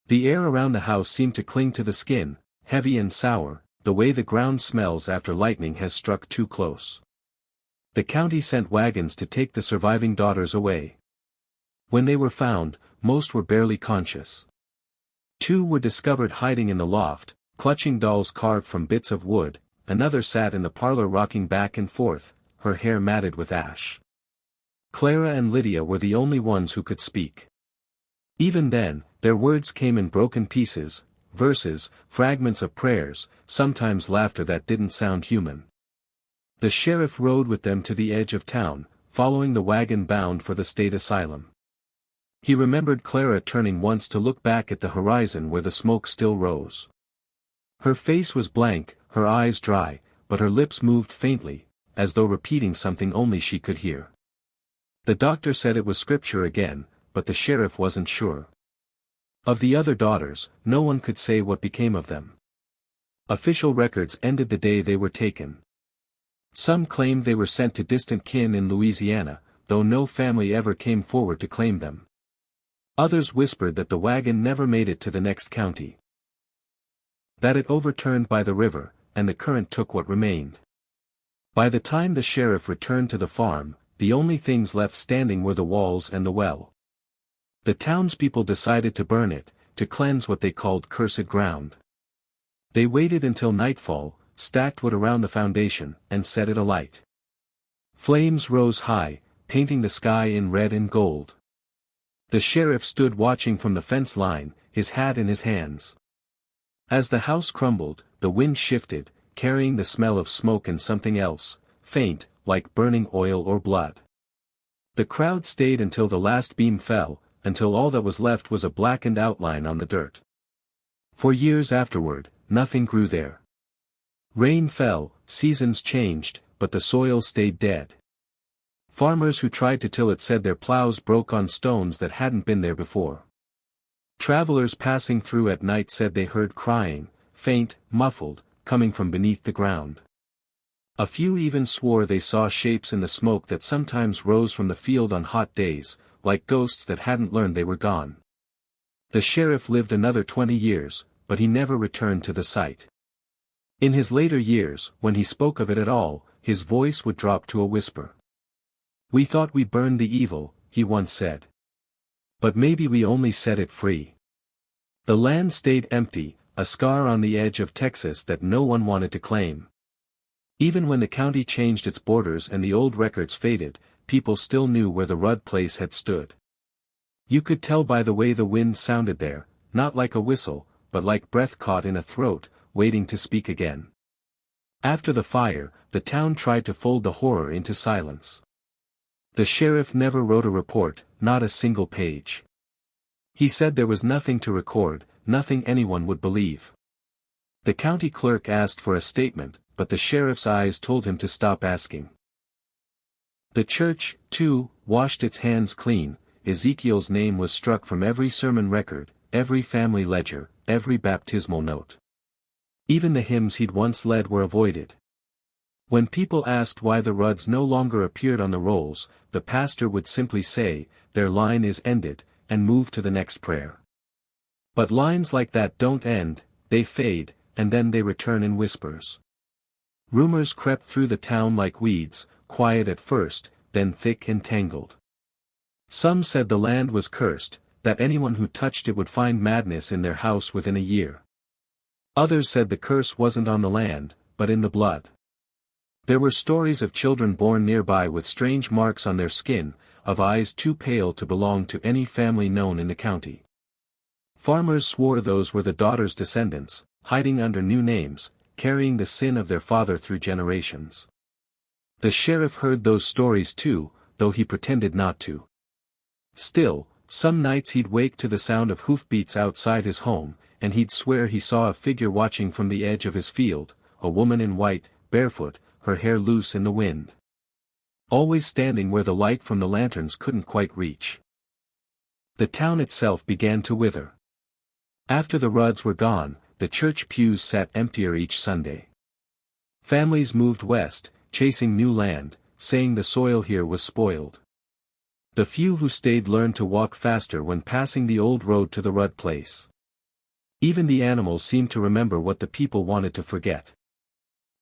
[SPEAKER 1] The air around the house seemed to cling to the skin, heavy and sour, the way the ground smells after lightning has struck too close. The county sent wagons to take the surviving daughters away. When they were found, most were barely conscious. 2 were discovered hiding in the loft, clutching dolls carved from bits of wood, another sat in the parlor rocking back and forth, her hair matted with ash. Clara and Lydia were the only ones who could speak. Even then, their words came in broken pieces, verses, fragments of prayers, sometimes laughter that didn't sound human. The sheriff rode with them to the edge of town, following the wagon bound for the state asylum. He remembered Clara turning once to look back at the horizon where the smoke still rose. Her face was blank, her eyes dry, but her lips moved faintly, as though repeating something only she could hear. The doctor said it was scripture again, but the sheriff wasn't sure. Of the other daughters, no one could say what became of them. Official records ended the day they were taken. Some claimed they were sent to distant kin in Louisiana, though no family ever came forward to claim them. Others whispered that the wagon never made it to the next county. That it overturned by the river, and the current took what remained. By the time the sheriff returned to the farm, the only things left standing were the walls and the well. The townspeople decided to burn it, to cleanse what they called cursed ground. They waited until nightfall, stacked wood around the foundation, and set it alight. Flames rose high, painting the sky in red and gold. The sheriff stood watching from the fence line, his hat in his hands. As the house crumbled, the wind shifted, carrying the smell of smoke and something else, faint, like burning oil or blood. The crowd stayed until the last beam fell, until all that was left was a blackened outline on the dirt. For years afterward, nothing grew there. Rain fell, seasons changed, but the soil stayed dead. Farmers who tried to till it said their plows broke on stones that hadn't been there before. Travelers passing through at night said they heard crying, faint, muffled, coming from beneath the ground. A few even swore they saw shapes in the smoke that sometimes rose from the field on hot days, like ghosts that hadn't learned they were gone. The sheriff lived another 20 years, but he never returned to the site. In his later years, when he spoke of it at all, his voice would drop to a whisper. "We thought we burned the evil," he once said. "But maybe we only set it free." The land stayed empty, a scar on the edge of Texas that no one wanted to claim. Even when the county changed its borders and the old records faded, people still knew where the Rudd place had stood. You could tell by the way the wind sounded there, not like a whistle, but like breath caught in a throat, waiting to speak again. After the fire, the town tried to fold the horror into silence. The sheriff never wrote a report, not a single page. He said there was nothing to record, nothing anyone would believe. The county clerk asked for a statement, but the sheriff's eyes told him to stop asking. The church, too, washed its hands clean. Ezekiel's name was struck from every sermon record, every family ledger, every baptismal note. Even the hymns he'd once led were avoided. When people asked why the Rudds no longer appeared on the rolls, the pastor would simply say, "Their line is ended," and move to the next prayer. But lines like that don't end, they fade, and then they return in whispers. Rumors crept through the town like weeds, quiet at first, then thick and tangled. Some said the land was cursed, that anyone who touched it would find madness in their house within a year. Others said the curse wasn't on the land, but in the blood. There were stories of children born nearby with strange marks on their skin, of eyes too pale to belong to any family known in the county. Farmers swore those were the daughters' descendants, hiding under new names, carrying the sin of their father through generations. The sheriff heard those stories too, though he pretended not to. Still, some nights he'd wake to the sound of hoofbeats outside his home, and he'd swear he saw a figure watching from the edge of his field, a woman in white, barefoot, her hair loose in the wind. Always standing where the light from the lanterns couldn't quite reach. The town itself began to wither. After the Rudds were gone, the church pews sat emptier each Sunday. Families moved west, chasing new land, saying the soil here was spoiled. The few who stayed learned to walk faster when passing the old road to the Rudd place. Even the animals seemed to remember what the people wanted to forget.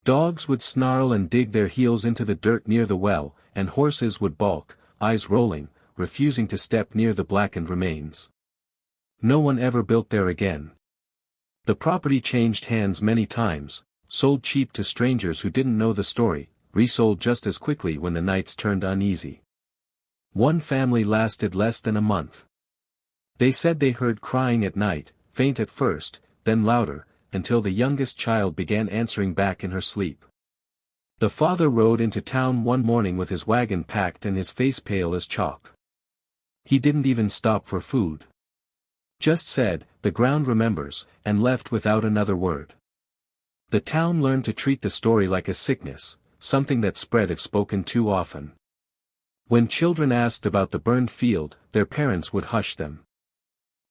[SPEAKER 1] Dogs would snarl and dig their heels into the dirt near the well, and horses would balk, eyes rolling, refusing to step near the blackened remains. No one ever built there again. The property changed hands many times, sold cheap to strangers who didn't know the story, resold just as quickly when the nights turned uneasy. One family lasted less than a month. They said they heard crying at night, faint at first, then louder, until the youngest child began answering back in her sleep. The father rode into town one morning with his wagon packed and his face pale as chalk. He didn't even stop for food. Just said, "The ground remembers," and left without another word. The town learned to treat the story like a sickness, something that spread if spoken too often. When children asked about the burned field, their parents would hush them.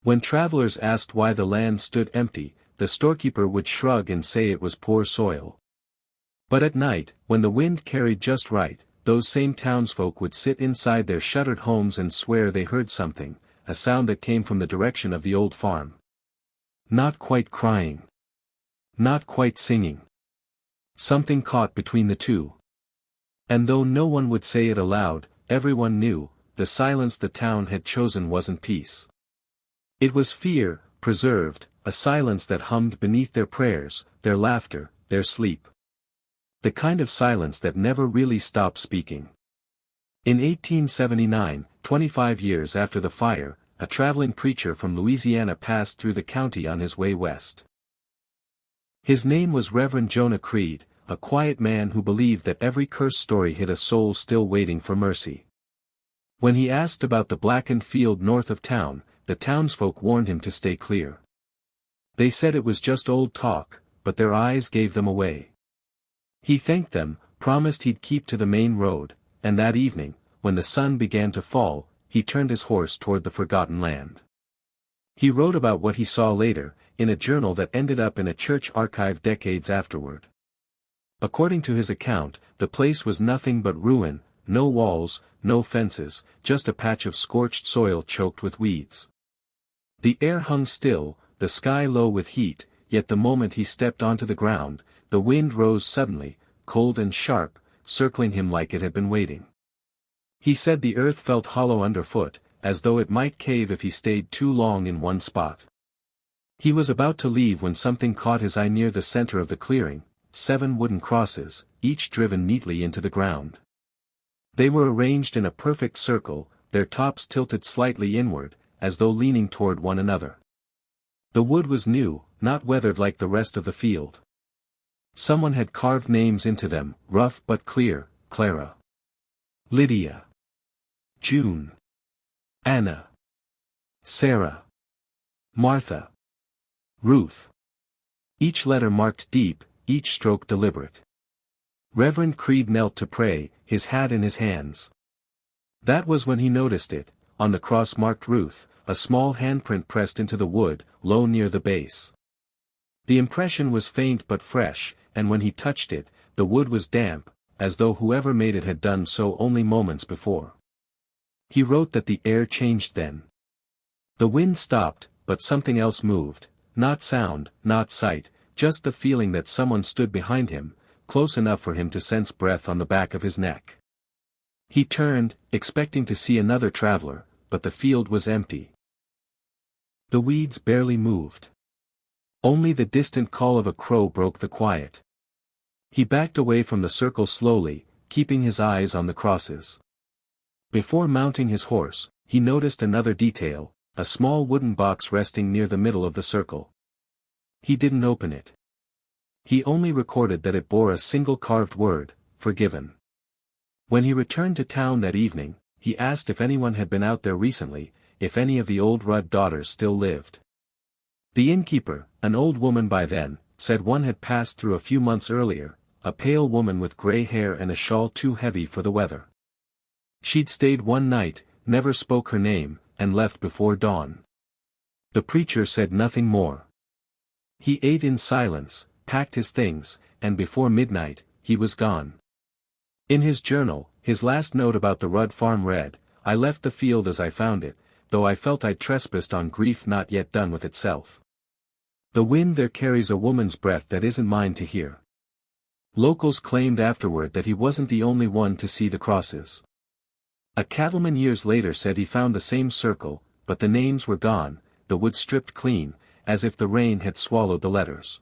[SPEAKER 1] When travelers asked why the land stood empty, the storekeeper would shrug and say it was poor soil. But at night, when the wind carried just right, those same townsfolk would sit inside their shuttered homes and swear they heard something, a sound that came from the direction of the old farm. Not quite crying. Not quite singing. Something caught between the two. And though no one would say it aloud, everyone knew, the silence the town had chosen wasn't peace. It was fear, preserved, a silence that hummed beneath their prayers, their laughter, their sleep. The kind of silence that never really stopped speaking. In 1879, 25 years after the fire, a traveling preacher from Louisiana passed through the county on his way west. His name was Reverend Jonah Creed, a quiet man who believed that every cursed story hid a soul still waiting for mercy. When he asked about the blackened field north of town, the townsfolk warned him to stay clear. They said it was just old talk, but their eyes gave them away. He thanked them, promised he'd keep to the main road, and that evening, when the sun began to fall, he turned his horse toward the forgotten land. He wrote about what he saw later, in a journal that ended up in a church archive decades afterward. According to his account, the place was nothing but ruin, no walls, no fences, just a patch of scorched soil choked with weeds. The air hung still, the sky low with heat, yet the moment he stepped onto the ground, the wind rose suddenly, cold and sharp, circling him like it had been waiting. He said the earth felt hollow underfoot, as though it might cave if he stayed too long in one spot. He was about to leave when something caught his eye near the center of the clearing, 7 wooden crosses, each driven neatly into the ground. They were arranged in a perfect circle, their tops tilted slightly inward, as though leaning toward one another. The wood was new, not weathered like the rest of the field. Someone had carved names into them, rough but clear: Clara, Lydia, June, Anna, Sarah, Martha, Ruth. Each letter marked deep, each stroke deliberate. Reverend Creed knelt to pray, his hat in his hands. That was when he noticed it, on the cross marked Ruth, a small handprint pressed into the wood, low near the base. The impression was faint but fresh, and when he touched it, the wood was damp, as though whoever made it had done so only moments before. He wrote that the air changed then. The wind stopped, but something else moved, not sound, not sight, just the feeling that someone stood behind him, close enough for him to sense breath on the back of his neck. He turned, expecting to see another traveler, but the field was empty. The weeds barely moved. Only the distant call of a crow broke the quiet. He backed away from the circle slowly, keeping his eyes on the crosses. Before mounting his horse, he noticed another detail, a small wooden box resting near the middle of the circle. He didn't open it. He only recorded that it bore a single carved word: forgiven. When he returned to town that evening, he asked if anyone had been out there recently, if any of the old Rudd daughters still lived. The innkeeper, an old woman by then, said one had passed through a few months earlier, a pale woman with gray hair and a shawl too heavy for the weather. She'd stayed one night, never spoke her name, and left before dawn. The preacher said nothing more. He ate in silence, packed his things, and before midnight, he was gone. In his journal, his last note about the Rudd farm read, "I left the field as I found it, though I felt I'd trespassed on grief not yet done with itself. The wind there carries a woman's breath that isn't mine to hear." Locals claimed afterward that he wasn't the only one to see the crosses. A cattleman years later said he found the same circle, but the names were gone, the wood stripped clean, as if the rain had swallowed the letters.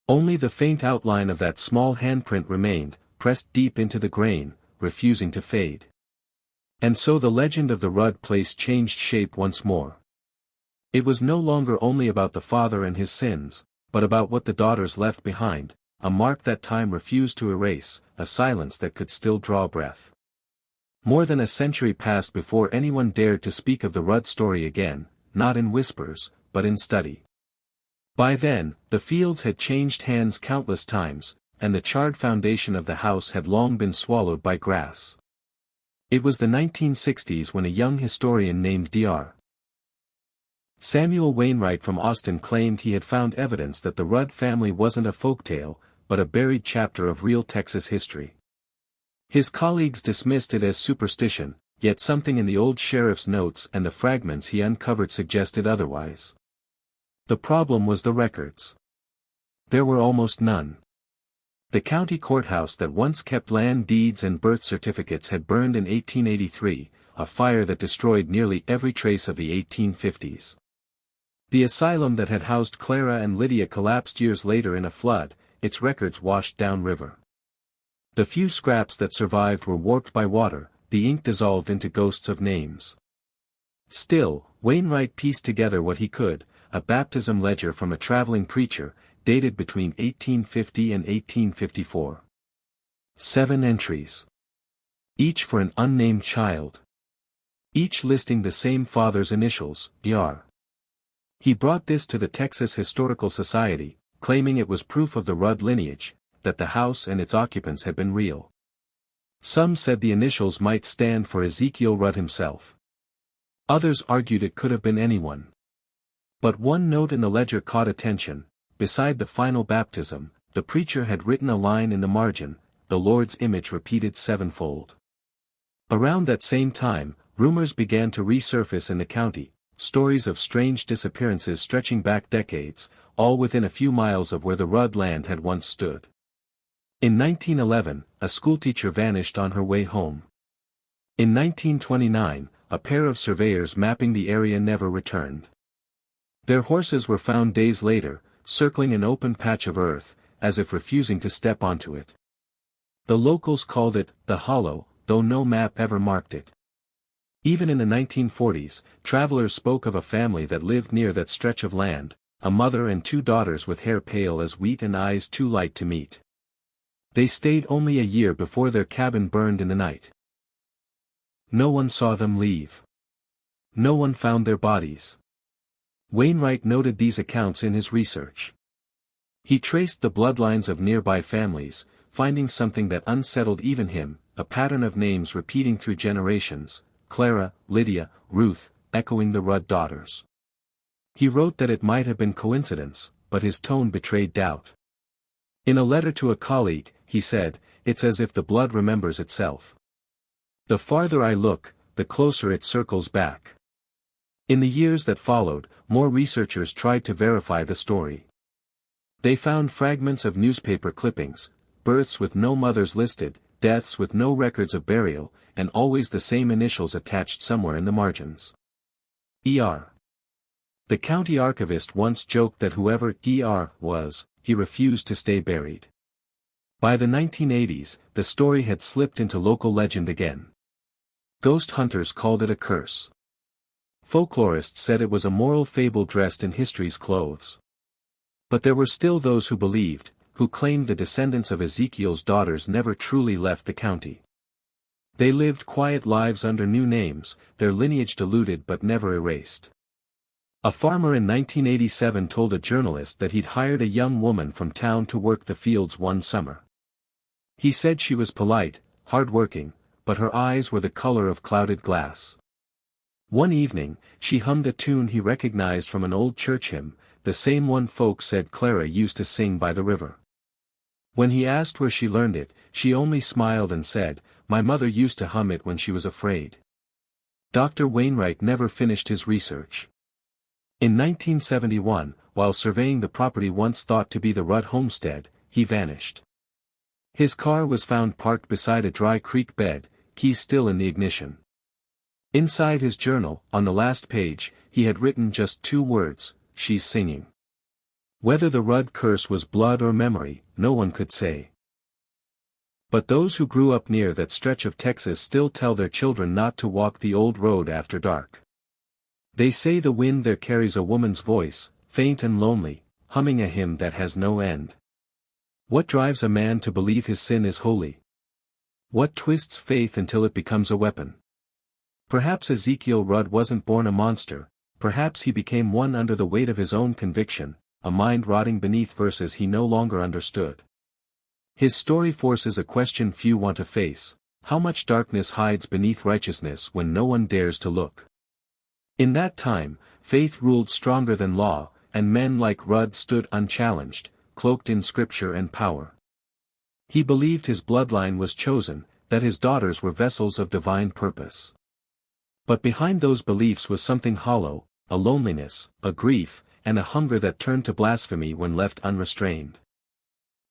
[SPEAKER 1] Only the faint outline of that small handprint remained, pressed deep into the grain, refusing to fade. And so the legend of the Rudd place changed shape once more. It was no longer only about the father and his sins, but about what the daughters left behind, a mark that time refused to erase, a silence that could still draw breath. More than a century passed before anyone dared to speak of the Rudd story again, not in whispers, but in study. By then, the fields had changed hands countless times, and the charred foundation of the house had long been swallowed by grass. It was the 1960s when a young historian named Dr. Samuel Wainwright from Austin claimed he had found evidence that the Rudd family wasn't a folktale, but a buried chapter of real Texas history. His colleagues dismissed it as superstition, yet something in the old sheriff's notes and the fragments he uncovered suggested otherwise. The problem was the records. There were almost none. The county courthouse that once kept land deeds and birth certificates had burned in 1883, a fire that destroyed nearly every trace of the 1850s. The asylum that had housed Clara and Lydia collapsed years later in a flood, its records washed downriver. The few scraps that survived were warped by water, the ink dissolved into ghosts of names. Still, Wainwright pieced together what he could, a baptism ledger from a traveling preacher, dated between 1850 and 1854. 7 entries. Each for an unnamed child. Each listing the same father's initials, Dr. He brought this to the Texas Historical Society, claiming it was proof of the Rudd lineage, that the house and its occupants had been real. Some said the initials might stand for Ezekiel Rudd himself. Others argued it could have been anyone. But one note in the ledger caught attention: beside the final baptism, the preacher had written a line in the margin, the Lord's image repeated sevenfold. Around that same time, rumors began to resurface in the county, stories of strange disappearances stretching back decades, all within a few miles of where the Rudd land had once stood. In 1911, a schoolteacher vanished on her way home. In 1929, a pair of surveyors mapping the area never returned. Their horses were found days later, circling an open patch of earth, as if refusing to step onto it. The locals called it the Hollow, though no map ever marked it. Even in the 1940s, travelers spoke of a family that lived near that stretch of land, a mother and two daughters with hair pale as wheat and eyes too light to meet. They stayed only a year before their cabin burned in the night. No one saw them leave. No one found their bodies. Wainwright noted these accounts in his research. He traced the bloodlines of nearby families, finding something that unsettled even him, a pattern of names repeating through generations, Clara, Lydia, Ruth, echoing the Rudd daughters. He wrote that it might have been coincidence, but his tone betrayed doubt. In a letter to a colleague, he said, "It's as if the blood remembers itself. The farther I look, the closer it circles back." In the years that followed, more researchers tried to verify the story. They found fragments of newspaper clippings, births with no mothers listed, deaths with no records of burial, and always the same initials attached somewhere in the margins. E.R. The county archivist once joked that whoever E.R. was, he refused to stay buried. By the 1980s, the story had slipped into local legend again. Ghost hunters called it a curse. Folklorists said it was a moral fable dressed in history's clothes. But there were still those who believed, who claimed the descendants of Ezekiel's daughters never truly left the county. They lived quiet lives under new names, their lineage diluted but never erased. A farmer in 1987 told a journalist that he'd hired a young woman from town to work the fields one summer. He said she was polite, hard-working, but her eyes were the color of clouded glass. One evening, she hummed a tune he recognized from an old church hymn, the same one folks said Clara used to sing by the river. When he asked where she learned it, she only smiled and said, "My mother used to hum it when she was afraid." Dr. Wainwright never finished his research. In 1971, while surveying the property once thought to be the Rudd homestead, he vanished. His car was found parked beside a dry creek bed, keys still in the ignition. Inside his journal, on the last page, he had written just 2 words, "She's singing." Whether the Rudd curse was blood or memory, no one could say. But those who grew up near that stretch of Texas still tell their children not to walk the old road after dark. They say the wind there carries a woman's voice, faint and lonely, humming a hymn that has no end. What drives a man to believe his sin is holy? What twists faith until it becomes a weapon? Perhaps Ezekiel Rudd wasn't born a monster, perhaps he became one under the weight of his own conviction, a mind rotting beneath verses he no longer understood. His story forces a question few want to face: how much darkness hides beneath righteousness when no one dares to look? In that time, faith ruled stronger than law, and men like Rudd stood unchallenged, cloaked in scripture and power. He believed his bloodline was chosen, that his daughters were vessels of divine purpose. But behind those beliefs was something hollow, a loneliness, a grief, and a hunger that turned to blasphemy when left unrestrained.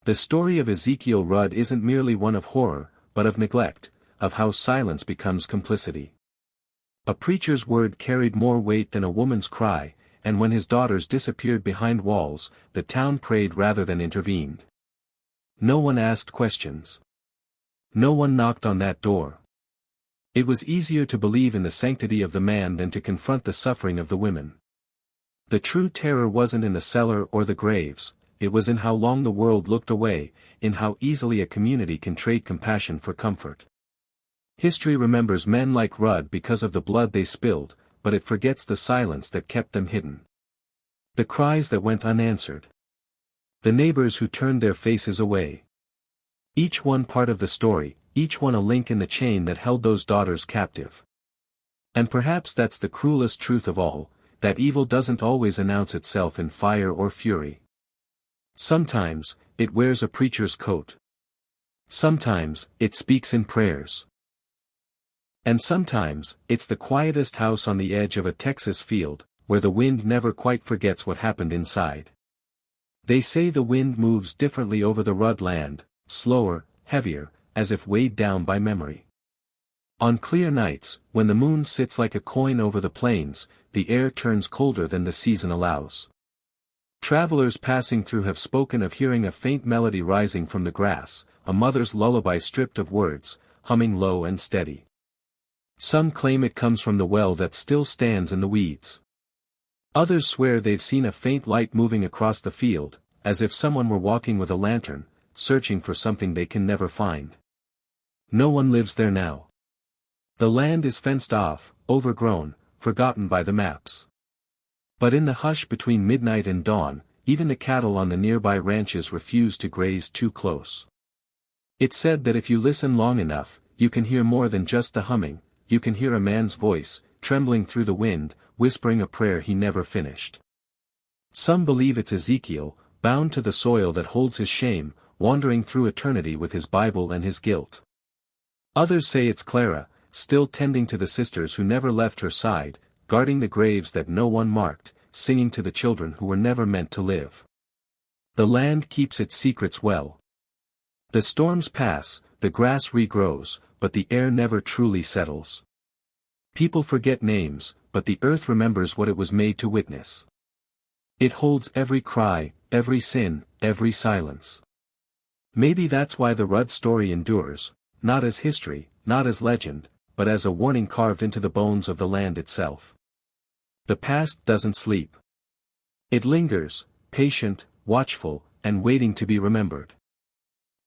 [SPEAKER 1] The story of Ezekiel Rudd isn't merely one of horror, but of neglect, of how silence becomes complicity. A preacher's word carried more weight than a woman's cry, and when his daughters disappeared behind walls, the town prayed rather than intervened. No one asked questions. No one knocked on that door. It was easier to believe in the sanctity of the man than to confront the suffering of the women. The true terror wasn't in the cellar or the graves, it was in how long the world looked away, in how easily a community can trade compassion for comfort. History remembers men like Rudd because of the blood they spilled, but it forgets the silence that kept them hidden. The cries that went unanswered. The neighbors who turned their faces away. Each one part of the story, each one a link in the chain that held those daughters captive. And perhaps that's the cruelest truth of all, that evil doesn't always announce itself in fire or fury. Sometimes, it wears a preacher's coat. Sometimes, it speaks in prayers. And sometimes, it's the quietest house on the edge of a Texas field, where the wind never quite forgets what happened inside. They say the wind moves differently over the Rudd land, slower, heavier, as if weighed down by memory. On clear nights, when the moon sits like a coin over the plains, the air turns colder than the season allows. Travelers passing through have spoken of hearing a faint melody rising from the grass, a mother's lullaby stripped of words, humming low and steady. Some claim it comes from the well that still stands in the weeds. Others swear they've seen a faint light moving across the field, as if someone were walking with a lantern, searching for something they can never find. No one lives there now. The land is fenced off, overgrown, forgotten by the maps. But in the hush between midnight and dawn, even the cattle on the nearby ranches refuse to graze too close. It's said that if you listen long enough, you can hear more than just the humming. You can hear a man's voice, trembling through the wind, whispering a prayer he never finished. Some believe it's Ezekiel, bound to the soil that holds his shame, wandering through eternity with his Bible and his guilt. Others say it's Clara, still tending to the sisters who never left her side, guarding the graves that no one marked, singing to the children who were never meant to live. The land keeps its secrets well. The storms pass, the grass regrows, but the air never truly settles. People forget names, but the earth remembers what it was made to witness. It holds every cry, every sin, every silence. Maybe that's why the Rudd story endures, not as history, not as legend, but as a warning carved into the bones of the land itself. The past doesn't sleep. It lingers, patient, watchful, and waiting to be remembered.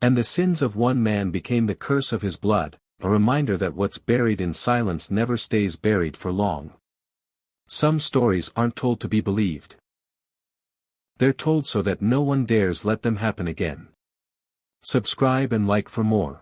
[SPEAKER 1] And the sins of one man became the curse of his blood, a reminder that what's buried in silence never stays buried for long. Some stories aren't told to be believed. They're told so that no one dares let them happen again. Subscribe and like for more.